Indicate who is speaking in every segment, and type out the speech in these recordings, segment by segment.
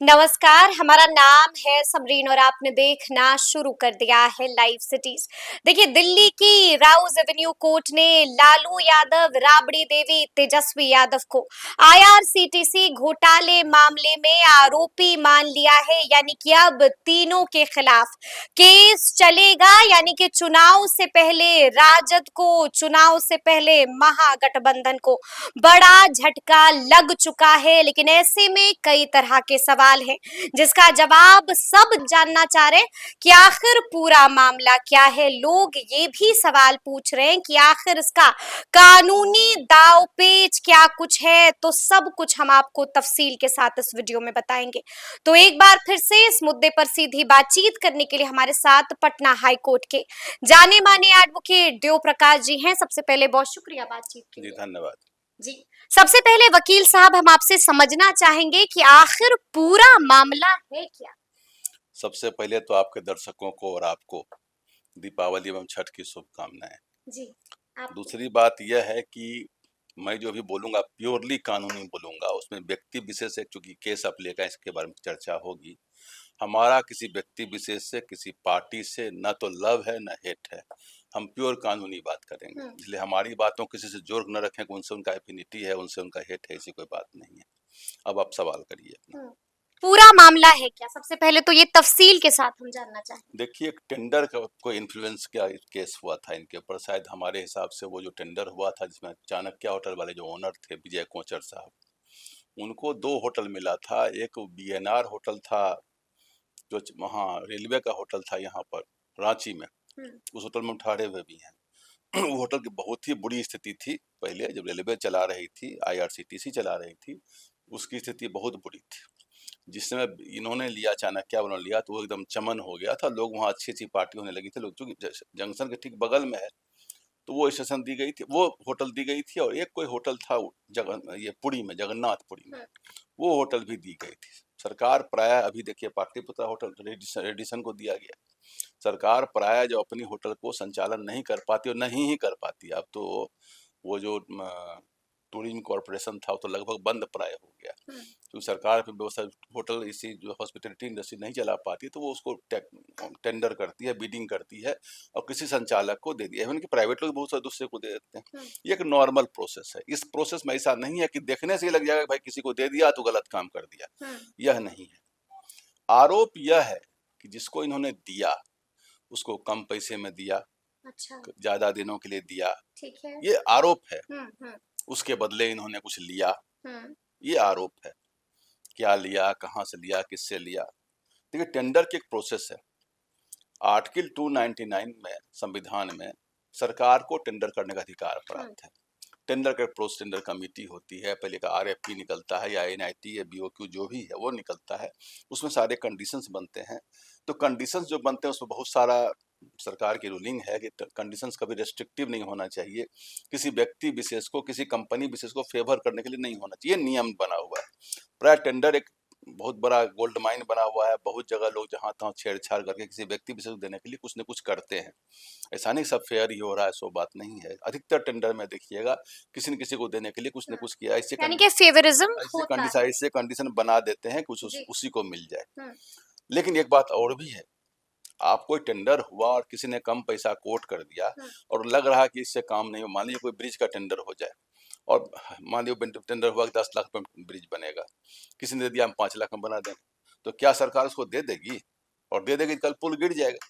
Speaker 1: नमस्कार, हमारा नाम है समरीन और आपने देखना शुरू कर दिया है लाइव सिटीज। देखिए, दिल्ली की राउज एवेन्यू कोर्ट ने लालू यादव, राबड़ी देवी, तेजस्वी यादव को आईआरसीटीसी घोटाले मामले में आरोपी मान लिया है। यानी कि अब तीनों के खिलाफ केस चलेगा। यानी कि चुनाव से पहले राजद को, चुनाव से पहले महागठबंधन को बड़ा झटका लग चुका है। लेकिन ऐसे में कई तरह के सवाल है जिसका जवाब सब जानना चाह रहे हैं कि आखिर पूरा मामला क्या है। लोग ये भी सवाल पूछ रहे हैं कि आखिर इसका कानूनी दांव-पेच क्या कुछ है। तो सब कुछ हम आपको तफसील के साथ इस वीडियो में बताएंगे। तो एक बार फिर से इस मुद्दे पर सीधी बातचीत करने के लिए हमारे साथ पटना हाई कोर्ट के जाने माने एडवोकेट देव प्रकाश जी हैं। सबसे पहले बहुत शुक्रिया बातचीत के लिए।
Speaker 2: जी धन्यवाद
Speaker 1: जी, सबसे पहले वकील साहब, हम आपसे समझना चाहेंगे कि आखिर पूरा मामला है क्या।
Speaker 2: सबसे पहले तो आपके दर्शकों को और आपको दीपावली एवं छठ की शुभकामनाएं।
Speaker 1: जी, आप
Speaker 2: दूसरी बात यह है कि मैं जो भी बोलूंगा प्योरली कानूनी बोलूंगा, उसमें व्यक्ति विशेष एक चूंकि केस आप लेकर इसके बारे में चर्चा होगी। हमारा किसी व्यक्ति विशेष से, किसी पार्टी से न तो लव है न हेट है। हम प्योर कानूनी बात करेंगे, इसलिए हमारी बातों किसी से जोड़ न रखें कि उनसे उनका एफिनिटी है, उनसे उनका हेट है, ऐसी कोई बात नहीं है। अब आप सवाल करिए अपना।
Speaker 1: पूरा मामला है क्या, सबसे पहले तो ये तफसील के साथ हम जानना चाहेंगे।
Speaker 2: देखिए, एक टेंडर का कोई इन्फ्लुएंस क्या केस हुआ था इनके ऊपर, शायद हमारे हिसाब से वो जो टेंडर हुआ था जिसमें चाणक्य होटल वाले जो ओनर थे विजय कोचर साहब, उनको दो होटल मिला था। एक बीएनआर होटल था जो वहाँ रेलवे का होटल था यहाँ पर रांची में, उस होटल में ठहरे हुए भी हैं। वो होटल की बहुत ही बुरी स्थिति थी। पहले जब रेलवे चला रही थी, आईआरसीटीसी चला रही थी, उसकी स्थिति बहुत बुरी थी। जिस समय इन्होंने लिया, चाणक्य उन्होंने लिया, तो वो एकदम चमन हो गया था। लोग वहाँ अच्छी अच्छी पार्टी होने लगी थी। लोग चूंकि जंक्शन के ठीक बगल में है, तो वो स्टेशन दी गई थी, वो होटल दी गई थी। और एक कोई होटल था ये पुरी में, जगन्नाथपुरी में, वो होटल भी दी गई थी। सरकार प्राय, अभी देखिए पाटलिपुत्र होटल रेडिसन को दिया गया। सरकार प्राय जो अपनी होटल को संचालन नहीं कर पाती और नहीं ही कर पाती। अब तो वो जो टूरिज्म कॉर्पोरेशन था वो तो लगभग बंद प्राय हो गया, क्योंकि सरकार फिर व्यवस्था होटल इसी जो हॉस्पिटलिटी इंडस्ट्री नहीं चला पाती, तो वो उसको टेंडर करती है, बिडिंग करती है और किसी संचालक को दे दिया। इवन कि प्राइवेट लोग बहुत सारे दूसरे को दे देते हैं। ये एक नॉर्मल प्रोसेस है। इस प्रोसेस में ऐसा नहीं है कि देखने से ही लग जाएगा भाई किसी को दे दिया तो गलत काम कर दिया, यह नहीं है। आरोप यह है कि जिसको इन्होंने दिया उसको कम पैसे में दिया,
Speaker 1: अच्छा,
Speaker 2: ज्यादा दिनों के लिए दिया,
Speaker 1: ठीक है।
Speaker 2: ये आरोप है। उसके बदले इन्होंने कुछ लिया, ये आरोप है। क्या लिया, कहाँ से लिया, किससे लिया। देखिए, टेंडर की एक प्रोसेस है। आर्टिकल 299 में, संविधान में, सरकार को टेंडर करने का अधिकार प्राप्त है। टेंडर का प्रोसेस, टेंडर कमेटी होती है, पहले का आरएफपी निकलता है या एनआईटी या बीओक्यू जो भी है वो निकलता है, उसमें सारे कंडीशंस बनते हैं। तो कंडीशंस जो बनते हैं उसमें बहुत सारा सरकार की रूलिंग है कि कंडीशंस कभी रेस्ट्रिक्टिव नहीं होना चाहिए, किसी व्यक्ति विशेष को, किसी कंपनी विशेष को फेवर करने के लिए नहीं होना चाहिए, नियम बना हुआ है। प्राय टेंडर एक बहुत बड़ा गोल्ड माइन बना हुआ है। बहुत जगह लोग जहाँ तहाँ छेड़छाड़ करके किसी व्यक्ति विशेष को देने के लिए कुछ न कुछ करते हैं। ऐसा नहीं सब फेयर ही हो रहा है, सो बात नहीं है। अधिकतर टेंडर में देखिएगा किसी न किसी को देने के लिए कुछ न कुछ किया,
Speaker 1: यानी कि फेवरिज्म होता है।
Speaker 2: ऐसे कंडीशन बना देते हैं कुछ उसी को मिल जाए। लेकिन एक बात और भी है, आप कोई टेंडर हुआ और किसी ने कम पैसा कोट कर दिया और लग रहा है कि इससे काम नहीं हो। मान लीजिए कोई ब्रिज का टेंडर हो जाए और मान लीजिए टेंडर हुआ कि 10 लाख में ब्रिज बनेगा, किसी ने दे दिया हम 5 लाख में बना देंगे, तो क्या सरकार उसको दे देगी? और दे देगी, कल पुल गिर जाएगा।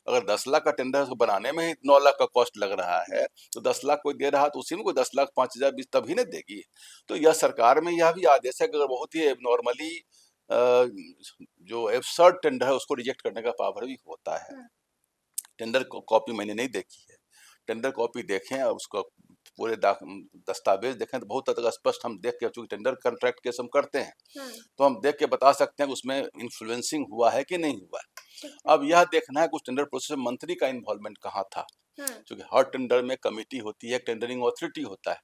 Speaker 2: अगर 10 लाख का टेंडर उसको बनाने में ही 9 लाख का कॉस्ट लग रहा है, तो 10 लाख कोई दे रहा तो उसी में कोई 10 लाख 5,000 बीस तभी न देगी। तो यह सरकार में यह भी आदेश है कि अगर बहुत ही नॉर्मली जो एब्सर्ड टेंडर है उसको रिजेक्ट करने का पावर भी होता है। टेंडर कॉपी मैंने नहीं देखी है, टेंडर कॉपी देखें और उसको पूरे दस्तावेज देखें तो बहुत हद तक स्पष्ट हम देख के, चूंकि टेंडर कॉन्ट्रैक्ट केस हम करते हैं तो हम देख के बता सकते हैं कि उसमें इन्फ्लुएंसिंग हुआ है कि नहीं हुआ है। अब यह देखना है कि उस टेंडर प्रोसेस में मंत्री का इन्वॉल्वमेंट कहाँ था, क्योंकि हर टेंडर में कमेटी होती है, टेंडरिंग अथॉरिटी होता है,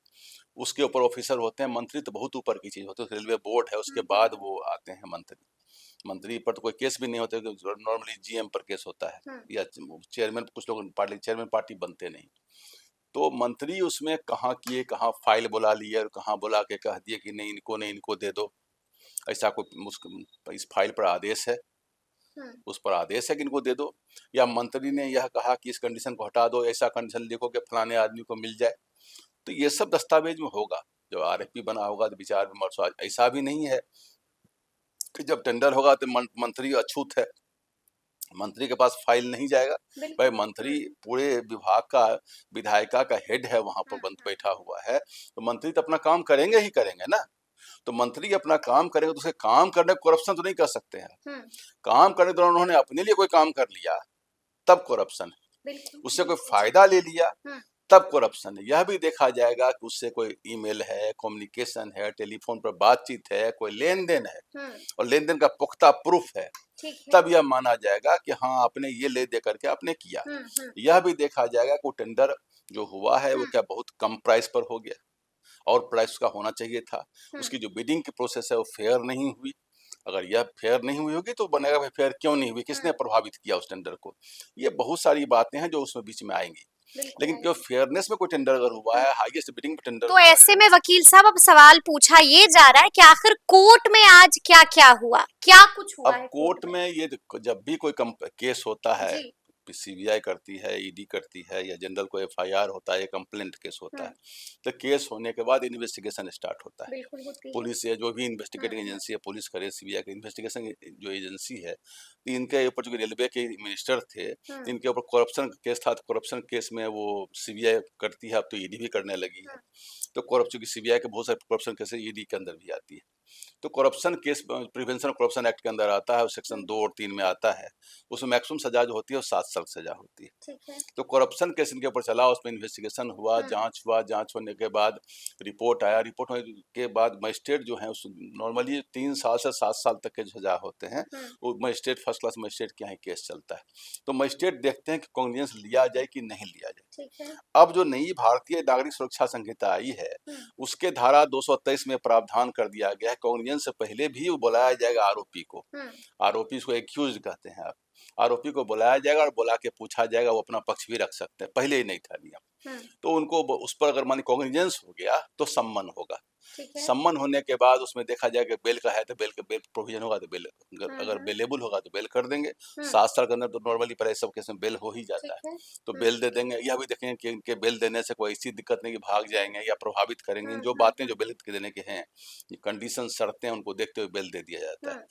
Speaker 2: उसके ऊपर ऑफिसर होते हैं। मंत्री तो बहुत ऊपर की चीज होती है, रेलवे बोर्ड है, उसके बाद वो आते हैं मंत्री। मंत्री पर तो कोई केस भी नहीं होते, नॉर्मली जीएम पर केस होता है या चेयरमैन, कुछ लोग पार्टी चेयरमैन पार्टी बनते नहीं। तो मंत्री उसमें कहाँ किए, कहाँ फाइल बुला लिए और कहाँ बुला के कह दिए कि नहीं इनको दे दो। ऐसा कोई इस फाइल पर आदेश है, उस पर आदेश है कि इनको दे दो, या मंत्री ने यह कहा कि इस कंडीशन को हटा दो, ऐसा कंडीशन लिखो कि फलाने आदमी को मिल जाए। तो ये सब दस्तावेज में होगा। जब आरएफपी बना होगा तो विचार विमर्श, ऐसा भी नहीं है कि जब टेंडर होगा तो मंत्री अछूत है, मंत्री के पास फाइल नहीं जाएगा। भाई मंत्री पूरे विभाग का, विधायिका का हेड है, वहां पर बंद बैठा हुआ है, तो मंत्री तो अपना काम करेंगे ही करेंगे ना। तो मंत्री अपना काम करेंगे तो उसके काम करने करप्शन तो नहीं कर सकते हैं। काम करने के दौरान उन्होंने अपने लिए कोई काम कर लिया तब करप्शन है, उससे कोई फायदा ले लिया तब करप्शन है। यह भी देखा जाएगा कि उससे कोई ईमेल है, कम्युनिकेशन है, टेलीफोन पर बातचीत है, कोई लेन देन है और लेन देन का पुख्ता प्रूफ है, तब यह माना जाएगा कि हाँ आपने ये ले दे करके आपने किया। यह भी देखा जाएगा कि टेंडर जो हुआ है वो क्या बहुत कम प्राइस पर हो गया और प्राइस उसका होना चाहिए था। उसकी जो बिडिंग की प्रोसेस है वो फेयर नहीं हुई। अगर यह फेयर नहीं हुई होगी तो बनेगा भाई फेयर क्यों नहीं हुई, किसने प्रभावित किया उस टेंडर को। ये बहुत सारी बातें हैं जो उसमें बीच में आएंगी। लेकिन जो फेयरनेस में कोई टेंडर अगर हुआ है, हाईएस्ट बिडिंग टेंडर,
Speaker 1: तो ऐसे में वकील साहब अब सवाल पूछा ये जा रहा है कि आखिर कोर्ट में आज क्या क्या हुआ, क्या कुछ हुआ
Speaker 2: अब
Speaker 1: है
Speaker 2: कोर्ट में ये जब भी कोई केस होता है, सीबीआई करती है, ईडी करती है, या जनरल को एफआईआर होता है, कंप्लेंट केस होता है, तो केस होने के बाद इन्वेस्टिगेशन स्टार्ट होता है। पुलिस या जो भी इन्वेस्टिगेटिंग एजेंसी है, पुलिस करे, सीबीआई की इन्वेस्टिगेशन जो एजेंसी है, इनके ऊपर जो रेलवे के मिनिस्टर थे, इनके ऊपर करप्शन केस था, तो करप्शन केस में वो सीबीआई करती है, अब तो ईडी भी करने लगी है। तो करप्शन की सीबीआई के बहुत सारे करप्शन केस ईडी के अंदर भी आती है। तो corruption case prevention of corruption act के अंदर आता है, सेक्शन 2 और 3 में आता है। उसमें मैक्सिमम सजा जो होती है वो 7 साल सजा होती है। तो करप्शन केस इनके ऊपर चला, उसमें इन्वेस्टिगेशन हुआ, जांच हुआ, जांच होने के बाद रिपोर्ट आया, रिपोर्ट होने के बाद मजिस्ट्रेट जो है नॉर्मली 3 साल से 7 साल तक के सजा होते हैं, वो मजिस्ट्रेट फर्स्ट क्लास मजिस्ट्रेट के यहाँ केस चलता है। तो मजिस्ट्रेट देखते हैं कि कॉग्निजेंस लिया जाए कि नहीं लिया जाए। अब जो नई भारतीय नागरिक सुरक्षा संहिता आई है, उसके धारा 223 में प्रावधान कर दिया गया है, कॉग्निजेंस से पहले भी वो बुलाया जाएगा आरोपी को। आरोपी को एक्यूज कहते हैं आप। आरोपी को बुलाया जाएगा और बुला के पूछा जाएगा, वो अपना पक्ष भी रख सकते हैं, पहले ही नहीं था नियम। तो उनको उस पर अगर मान कॉग्निजेंस हो गया तो सम्मन होगा। सम्मन होने के बाद उसमें देखा जाएगा बेल का है तो बेल प्रोविजन होगा तो बेल, अगर बेलेबल होगा तो बेल कर देंगे। 7 साल के अंदर तो नॉर्मली पर सब केस में बेल हो ही जाता है, तो बेल दे देंगे। यह भी देखेंगे कि इनके बेल देने से कोई ऐसी दिक्कत नहीं कि भाग जाएंगे या प्रभावित करेंगे। जो बातें जो बेल देने के हैं, ये कंडीशन शर्तें, उनको देखते हुए बेल दे दिया जाता है।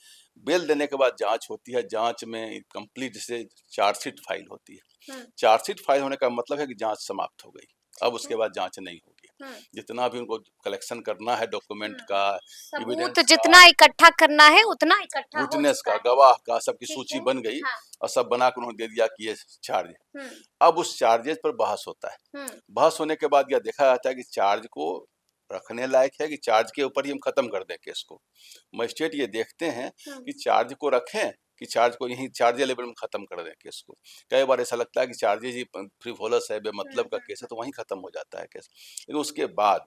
Speaker 2: बेल देने के बाद जांच होती है, जांच में कंप्लीट से चार्जशीट फाइल होती है। चार्जशीट फाइल होने का मतलब है कि जांच समाप्त हो गई, अब उसके बाद जांच नहीं होगी। जितना भी उनको कलेक्शन करना है डॉक्यूमेंट का,
Speaker 1: सबूत जितना इकट्ठा करना है उतना इकट्ठा हो
Speaker 2: विटनेस का,
Speaker 1: चुका है।
Speaker 2: गवाह का, सबकी सूची बन गई और सब बना कर उन्होंने दे दिया कि ये चार्ज। अब उस चार्जेस पर बहस होता है। बहस होने के बाद यह देखा जाता है कि चार्ज को रखने लायक है कि चार्ज के ऊपर ही हम खत्म कर दें केस को। मजिस्ट्रेट ये देखते हैं कि चार्ज को रखें कि चार्ज को यही चार्ज लेवल में खत्म कर दें केस को। कई बार ऐसा लगता है कि चार्जेज ही फ्रीवोलस है, बेमतलब का केस है, तो वहीं खत्म हो जाता है केस। लेकिन उसके बाद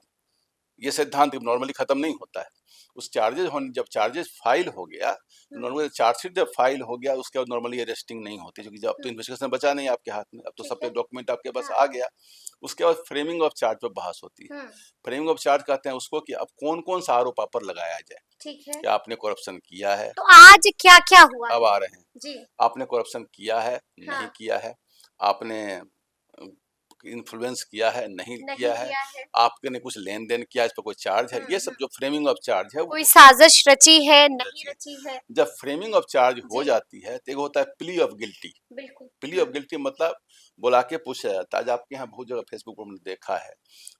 Speaker 2: ये सिद्धांत नॉर्मली खत्म नहीं होता है। उस चार्जेस होने, जब चार्जेस फाइल हो गया, नॉर्मली चार्जशीट जब फाइल हो गया उसके बाद नॉर्मली अरेस्टिंग नहीं होती, क्योंकि जब तो इन्वेस्टिगेशन बचा नहीं आपके हाथ में, अब तो सब डॉक्यूमेंट आपके पास आ गया। उसके बाद फ्रेमिंग ऑफ चार्ज पर बहस होती है। फ्रेमिंग ऑफ चार्ज कहते हैं उसको कि अब कौन कौन सा आरोप आप पर लगाया जाए। कि आपने करप्शन किया है,
Speaker 1: तो आज क्या क्या हुआ,
Speaker 2: अब आ रहे हैं
Speaker 1: जी।
Speaker 2: आपने करप्शन किया है, नहीं किया है, आपने इन्फ्लुएंस किया है, नहीं किया है, आपके ने कुछ लेन देन किया, इस पर कोई चार्ज है। ये सब जो फ्रेमिंग ऑफ चार्ज है,
Speaker 1: कोई साजिश रची है, नहीं रची है।
Speaker 2: जब फ्रेमिंग ऑफ चार्ज हो जाती है तो एक होता है plea of guilty. Plea of guilty मतलब बुला के पूछा जाता है। आज आपके यहाँ बहुत जगह फेसबुक पर हमने देखा है,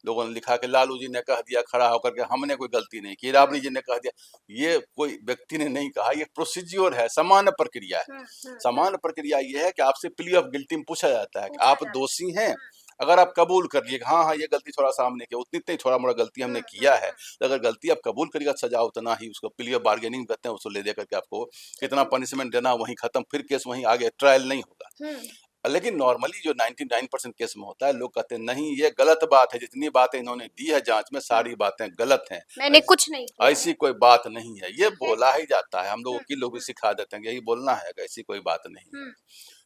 Speaker 2: लोगों ने लिखा कि लालू जी ने कह दिया खड़ा होकर के हमने कोई गलती नहीं की, राबड़ी जी ने कह दिया। ये कोई व्यक्ति ने नहीं कहा, ये प्रोसीज्योर है, सामान्य प्रक्रिया है। सामान्य प्रक्रिया ये है कि आपसे प्ली ऑफ गिल्टी में पूछा जाता है कि आप दोषी हैं। अगर आप कबूल कर लिए हाँ हाँ ये गलती थोड़ा सा हमने किया, उतनी थोड़ा मोड़ा गलती हमने किया है, तो अगर गलती आप कबूल करिएगा सजा उतना ही, उसको प्ली ऑफ बार्गेनिंग कहते हैं, उसको ले देकर के आपको कितना पनिशमेंट देना वहीं खत्म, फिर केस वहीं आगे, ट्रायल नहीं होगा। लेकिन नॉर्मली जो 99% केस में होता है, लोग कहते हैं नहीं ये गलत बात है, जितनी बातें इन्होंने दी है जांच में सारी बातें गलत हैं,
Speaker 1: मैंने कुछ नहीं किया,
Speaker 2: ऐसी कोई बात नहीं है। ये बोला ही जाता है, हम लोगों की लोग भी सिखा देते हैं यही बोलना है, ऐसी कोई बात नहीं है।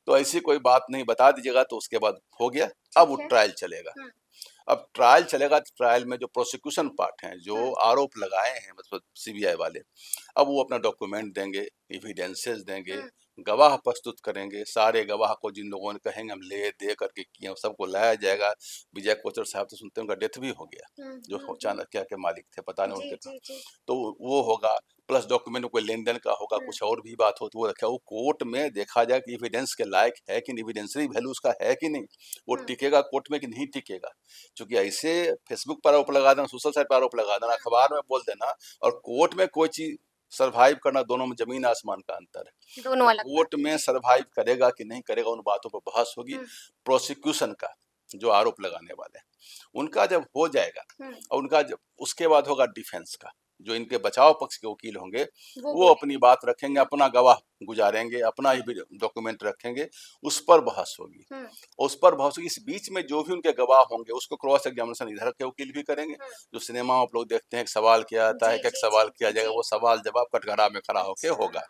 Speaker 2: तो ऐसी कोई बात नहीं बता दीजिएगा, तो उसके बाद हो गया, अब वो ट्रायल चलेगा। अब ट्रायल चलेगा तो ट्रायल में जो प्रोसिक्यूशन पार्ट हैं, जो आरोप लगाए हैं मतलब सीबीआई वाले, अब वो अपना डॉक्यूमेंट देंगे, एविडेंसेस देंगे, गवाह प्रस्तुत करेंगे, सारे गवाह को जिन लोगों ने कहेंगे हम ले दे करके किए हैं, सबको लाया जाएगा। विजय कोचर साहब तो सुनते हैं उनका डेथ भी हो गया, जो चाणक्य के मालिक थे, पता नहीं उनके कहाँ। तो वो होगा, प्लस डॉक्यूमेंट में कोई लेन देन का होगा, कुछ और भी बात हो तो वो रखा, वो कोर्ट में देखा जाए कि एविडेंस के लायक है कि नहीं, एविडेंसरी वैल्यू उसका है कि नहीं, वो टिकेगा कोर्ट में कि नहीं टिकेगा। क्योंकि ऐसे फेसबुक पर आरोप लगा देना, सोशल साइट पर आरोप लगा देना, अखबार में बोल देना और कोर्ट में कोई चीज सरवाइव करना, दोनों में जमीन आसमान का अंतर है।
Speaker 1: दोनों
Speaker 2: तो
Speaker 1: अलग
Speaker 2: कोर्ट में सरवाइव करेगा कि नहीं करेगा उन बातों पर बहस होगी। प्रोसिक्यूशन का जो आरोप लगाने वाले हैं उनका जब हो जाएगा और उनका जब उसके बाद होगा डिफेंस का, जो इनके बचाव पक्ष के वकील होंगे वो अपनी बात रखेंगे, अपना गवाह गुजारेंगे, अपना ही डॉक्यूमेंट रखेंगे, उस पर बहस होगी। उस पर बहस होगी, इस बीच में जो भी उनके गवाह होंगे उसको क्रॉस एग्जामिनेशन इधर के वकील भी करेंगे। जो सिनेमा में आप लोग देखते हैं, एक सवाल किया जाता है, एक सवाल किया जाएगा, वो सवाल जवाब कटघरा में खड़ा होके होगा,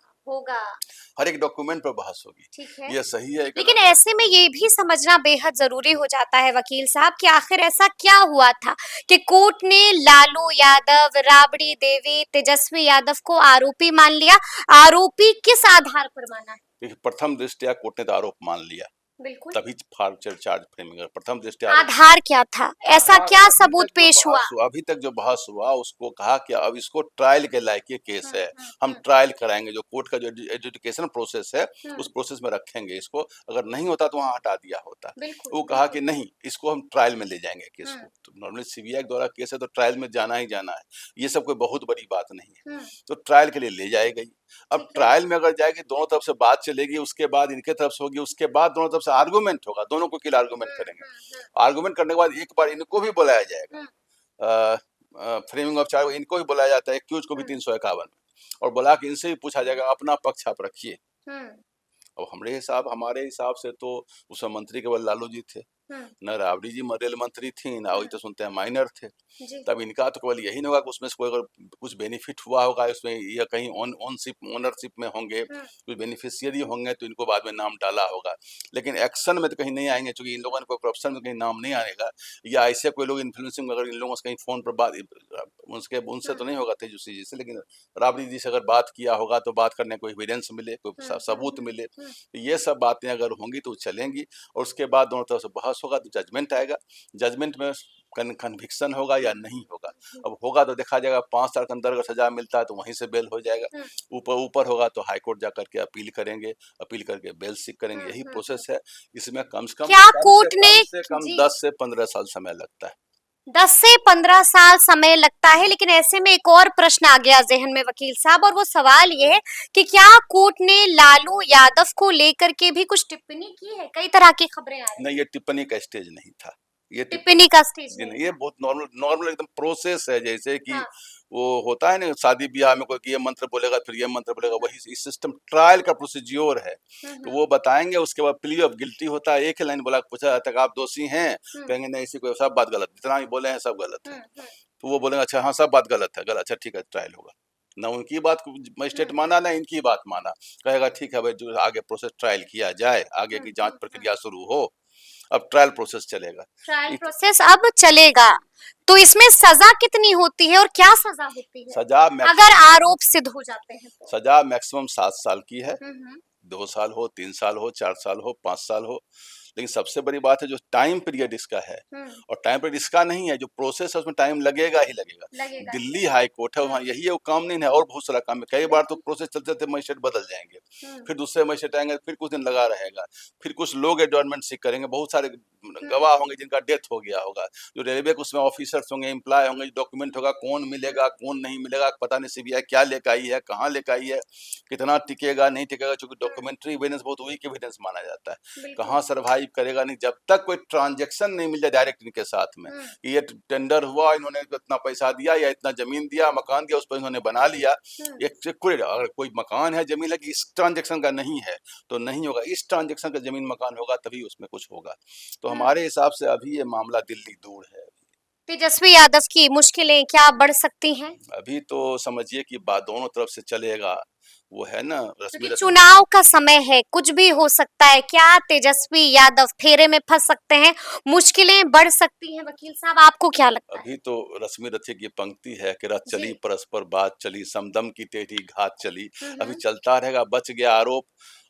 Speaker 2: हर एक डॉक्यूमेंट पर बहस होगी। ये सही है,
Speaker 1: लेकिन ऐसे में ये भी समझना बेहद जरूरी हो जाता है वकील साहब कि आखिर ऐसा क्या हुआ था कि कोर्ट ने लालू यादव, राबड़ी देवी, तेजस्वी यादव को आरोपी मान लिया। आरोपी किस आधार पर माना है?
Speaker 2: देखिए, प्रथम दृष्टया कोर्ट ने तो आरोप मान लिया,
Speaker 1: बिल्कुल,
Speaker 2: तभी चार्ज फ्रेमिंग प्रथम दृष्टया
Speaker 1: आधार क्या था, ऐसा क्या सबूत पेश हुआ?
Speaker 2: अभी तक जो बहस हुआ उसको कहा कि अब इसको ट्रायल के लायक ये केस है, हम ट्रायल कराएंगे, जो कोर्ट का जो एजुकेशन प्रोसेस है उस प्रोसेस में रखेंगे इसको, अगर नहीं होता तो वहाँ हटा दिया होता। वो कहा कि नहीं, इसको हम ट्रायल में ले जाएंगे केस को। तो नॉर्मली सीबीआई द्वारा केस है तो ट्रायल में जाना ही जाना है, ये सब कोई बहुत बड़ी बात नहीं है। तो ट्रायल के लिए ले जाए गई। अब ट्रायल में अगर जाएगी, दोनों तरफ से बात चलेगी, उसके बाद इनके तरफ से होगी, उसके बाद दोनों तरफ से आर्गुमेंट होगा, दोनों को वकील आर्गुमेंट करेंगे। आर्गुमेंट करने के बाद एक बार इनको भी बुलाया जाएगा, फ्रेमिंग ऑफ चार्ज इनको भी बुलाया जाता है, एक्यूज को भी 351 में, और बुला के इनसे भी पूछा जाएगा अपना पक्ष आप रखिए। अब हमारे हिसाब से तो उस समय मंत्री केवल लालू जी थे, न राबड़ी जी रेल मंत्री थी, ना वही तो सुनते हैं माइनर थे। तब इनका तो केवल यही नहीं होगा कि उसमें से कोई अगर कुछ बेनिफिट हुआ होगा उसमें, या कहीं ओनरशिप में होंगे, कुछ बेनिफिशियरी होंगे तो इनको बाद में नाम डाला होगा, लेकिन एक्शन में तो कहीं नहीं आएंगे, क्योंकि इन लोगों ने कोई करप्शन में कहीं नाम नहीं आएगा, या ऐसे कोई लोग इन्फ्लुएंसिंग, अगर इन लोगों से कहीं फोन पर बात उनसे तो नहीं होगा तेजस्वी जी से, लेकिन राबड़ी जी से अगर बात किया होगा तो बात करने को एविडेंस मिले, कोई सबूत मिले, तो ये सब बातें अगर होंगी तो चलेंगी। और उसके बाद दोनों तरफ से बहस होगा तो जजमेंट आएगा, जजमेंट में कन्विक्शन होगा या नहीं होगा। अब होगा तो देखा जाएगा, 5 साल के अंदर अगर सजा मिलता है तो वहीं से बेल हो जाएगा, ऊपर होगा तो हाई कोर्ट जाकर के अपील करेंगे, अपील करके बेल सीख करेंगे, यही प्रोसेस है। इसमें कम से कम
Speaker 1: क्या कोर्ट ने
Speaker 2: 10 से 15 साल समय लगता है।
Speaker 1: 10 से 15 साल समय लगता है। लेकिन ऐसे में एक और प्रश्न आ गया जहन में वकील साहब, और वो सवाल ये है कि क्या कोर्ट ने लालू यादव को लेकर के भी कुछ टिप्पणी की है? कई तरह की खबरें आ रही हैं।
Speaker 2: नहीं, ये टिप्पणी का स्टेज नहीं था, ये
Speaker 1: टिप्पणी का स्टेज
Speaker 2: नहीं, ये बहुत नॉर्मल एकदम प्रोसेस है, जैसे कि वो होता है ना शादी ब्याह में, कोई ये मंत्र बोलेगा फिर ये मंत्र बोलेगा, वही सिस्टम ट्रायल का प्रोसीज्योर है। तो वो बताएंगे, उसके बाद प्ली ऑफ गिल्टी होता है, एक ही लाइन बोला, पूछा जाता है आप दोषी हैं, कहेंगे नहीं, इसी को सब बात गलत, जितना भी बोले हैं सब गलत है, तो वो बोलेंगे अच्छा हाँ सब बात गलत है, अच्छा ठीक है ट्रायल होगा। ना उनकी बात को मजिस्ट्रेट माना, ना इनकी बात माना, कहेगा ठीक है भाई जो आगे प्रोसेस ट्रायल किया जाए, आगे की जांच प्रक्रिया शुरू हो, अब ट्रायल प्रोसेस चलेगा।
Speaker 1: ट्रायल प्रोसेस अब चलेगा, तो इसमें सजा कितनी होती है और क्या सजा होती है
Speaker 2: सजा
Speaker 1: अगर आरोप सिद्ध हो जाते हैं तो?
Speaker 2: सजा मैक्सिमम 7 साल की है, 2 साल हो, 3 साल हो, 4 साल हो, 5 साल हो। लेकिन सबसे बड़ी बात है जो टाइम पीरियड इसका है, और टाइम पीरियड इसका नहीं है, जो प्रोसेस है उसमें टाइम लगेगा ही लगेगा। दिल्ली हाई कोर्ट है, वहाँ यही है, वो काम नहीं है, और बहुत सारा काम है। कई बार तो प्रोसेस चलते चलते मजिस्ट्रेट बदल जाएंगे, फिर दूसरे मजिस्ट्रेट आएंगे, फिर कुछ दिन लगा रहेगा, फिर कुछ लोग एडजॉर्नमेंट सीख करेंगे, बहुत सारे गवाह होंगे जिनका डेथ हो गया होगा, जो रेलवे के उसमें ऑफिसर्स होंगे, एम्प्लॉय होंगे, डॉक्यूमेंट होगा, कौन मिलेगा कौन नहीं मिलेगा पता नहीं, सीबीआई क्या लेकर आई है, कहाँ लेकर आई है, कितना टिकेगा नहीं टिकेगा, क्योंकि डॉक्यूमेंट्री एविडेंस बहुत वीक एविडेंस माना जाता है, कहाँ सर्वाइव करेगा नहीं, जब तक कोई ट्रांजेक्शन नहीं मिल जाए डायरेक्ट इनके साथ में, ये टेंडर हुआ, इन्होंने इतना पैसा दिया या इतना जमीन दिया, मकान दिया, उस पर इन्होंने बना लिया, अगर कोई मकान है जमीन है कि इस ट्रांजेक्शन का नहीं है तो नहीं होगा, इस ट्रांजेक्शन का जमीन मकान होगा तभी उसमें कुछ होगा। तो हमारे हिसाब से अभी ये मामला दिल्ली दूर है।
Speaker 1: तेजस्वी यादव की मुश्किलें क्या बढ़ सकती हैं?
Speaker 2: अभी तो समझिए कि बात दोनों तरफ से चलेगा। वो है ना
Speaker 1: क्योंकि
Speaker 2: रश्मि
Speaker 1: चुनाव का समय है, कुछ भी हो सकता है। क्या तेजस्वी यादव फेरे में फंस सकते हैं? मुश्किलें बढ़ सकती हैं वकील साहब, आपको क्या लगता है?
Speaker 2: अभी तो रश्मि रथी की पंक्ति है कि रथ
Speaker 1: जी।
Speaker 2: चली परस्पर बात चली समदम की टेढ़ी घात चली। अभी
Speaker 1: हम्म।
Speaker 2: चलता रहेगा, बच गया आरोप।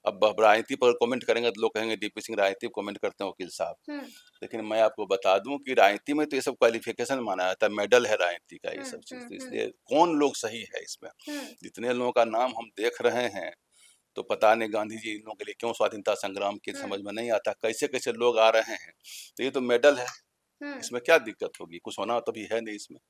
Speaker 2: अब राजनीति पर कमेंट करेंगे तो लोग कहेंगे डीपी सिंह राजनीति पर कमेंट करते हैं वकील साहब।
Speaker 1: हम्म।
Speaker 2: लेकिन मैं आपको बता दूं कि राजनीति में तो ये सब क्वालिफिकेशन माना जाता है, मेडल है राजनीति का ये
Speaker 1: हम्म।
Speaker 2: सब चीज। तो
Speaker 1: हम्म।
Speaker 2: इसलिए कौन लोग सही है इसमें।
Speaker 1: हम्म।
Speaker 2: जितने लोगों का नाम हम देख रहे हैं, तो पता नहीं गांधी जी इन लोगों के लिए क्यों स्वाधीनता संग्राम की
Speaker 1: हम्म।
Speaker 2: समझ में नहीं आता, कैसे कैसे लोग आ रहे हैं। तो ये तो मेडल है,
Speaker 1: हम्म।
Speaker 2: इसमें क्या दिक्कत होगी, कुछ होना तो भी है नहीं इसमें।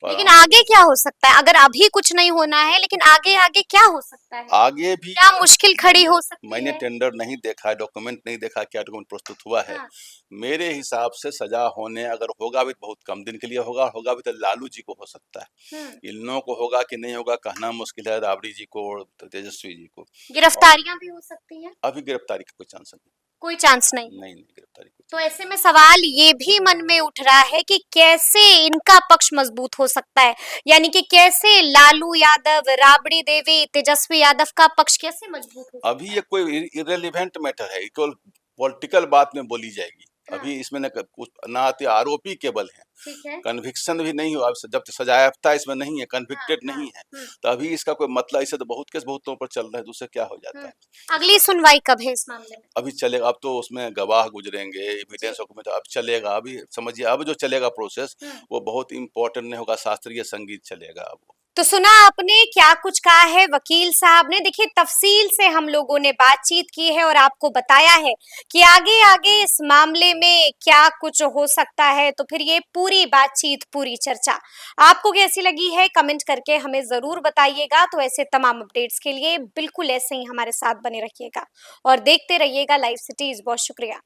Speaker 2: और
Speaker 1: लेकिन आगे क्या हो सकता है? अगर अभी कुछ नहीं होना है, लेकिन आगे आगे क्या हो सकता है?
Speaker 2: आगे भी
Speaker 1: क्या मुश्किल खड़ी हो सकती
Speaker 2: मैंने
Speaker 1: है?
Speaker 2: टेंडर नहीं देखा है, डॉक्यूमेंट नहीं देखा, क्या डॉक्यूमेंट प्रस्तुत हुआ है।
Speaker 1: हाँ।
Speaker 2: मेरे हिसाब से सजा होने अगर होगा भी तो बहुत कम दिन के लिए होगा, होगा भी तो लालू जी को हो सकता है।
Speaker 1: हम्म।
Speaker 2: इन लोगों को होगा कि नहीं होगा कहना मुश्किल है, राबड़ी जी को और तेजस्वी जी को। और
Speaker 1: गिरफ्तारियां भी हो सकती हैं?
Speaker 2: अभी गिरफ्तारी का कोई चांस नहीं।
Speaker 1: कोई चांस नहीं है।
Speaker 2: नहीं नहीं, गिरफ्तारी कोई
Speaker 1: तो
Speaker 2: चांस
Speaker 1: ऐसे में सवाल ये भी मन में उठ रहा है कि कैसे इनका पक्ष मजबूत हो सकता है, यानी कि कैसे लालू यादव, राबड़ी देवी, तेजस्वी यादव का पक्ष कैसे मजबूत हो
Speaker 2: नहीं। अभी
Speaker 1: सकता
Speaker 2: ये
Speaker 1: है?
Speaker 2: कोई इरेलीवेंट मैटर है, केवल पॉलिटिकल बात में बोली जाएगी।
Speaker 1: हाँ।
Speaker 2: अभी इसमें न कुछ ना आते, आरोपी केवल हैं।
Speaker 1: ठीक है।
Speaker 2: कन्विक्शन भी नहीं हुआ, जब तक सजायाफ्ता इसमें नहीं है,
Speaker 1: हाँ।
Speaker 2: कन्विक्टेड
Speaker 1: हाँ।
Speaker 2: नहीं है, तो अभी इसका कोई मतलब, ऐसे तो बहुत केस बहुतों पर चल रहा है, दूसरे क्या हो जाता
Speaker 1: हम्म।
Speaker 2: है
Speaker 1: अगली
Speaker 2: इसका।
Speaker 1: सुनवाई कब है इस मामले में?
Speaker 2: अभी चलेगा, अब तो उसमें गवाह गुजरेंगे,
Speaker 1: जी।
Speaker 2: एविडेंस डॉक्यूमेंट, अब चलेगा। अभी समझिए अब जो चलेगा प्रोसेस,
Speaker 1: हम्म।
Speaker 2: वो बहुत इंपॉर्टेंट नहीं होगा, शास्त्रीय संगीत चलेगा अब।
Speaker 1: तो सुना आपने क्या कुछ कहा है वकील साहब ने। देखिए, तफसील से हम लोगों ने बातचीत की है और आपको बताया है कि आगे आगे इस मामले में क्या कुछ हो सकता है। तो फिर ये पूरी बातचीत, पूरी चर्चा आपको कैसी लगी है, कमेंट करके हमें जरूर बताइएगा। तो ऐसे तमाम अपडेट्स के लिए बिल्कुल ऐसे ही हमारे साथ बने रहिएगा और देखते रहिएगा लाइव सिटीज। बहुत शुक्रिया।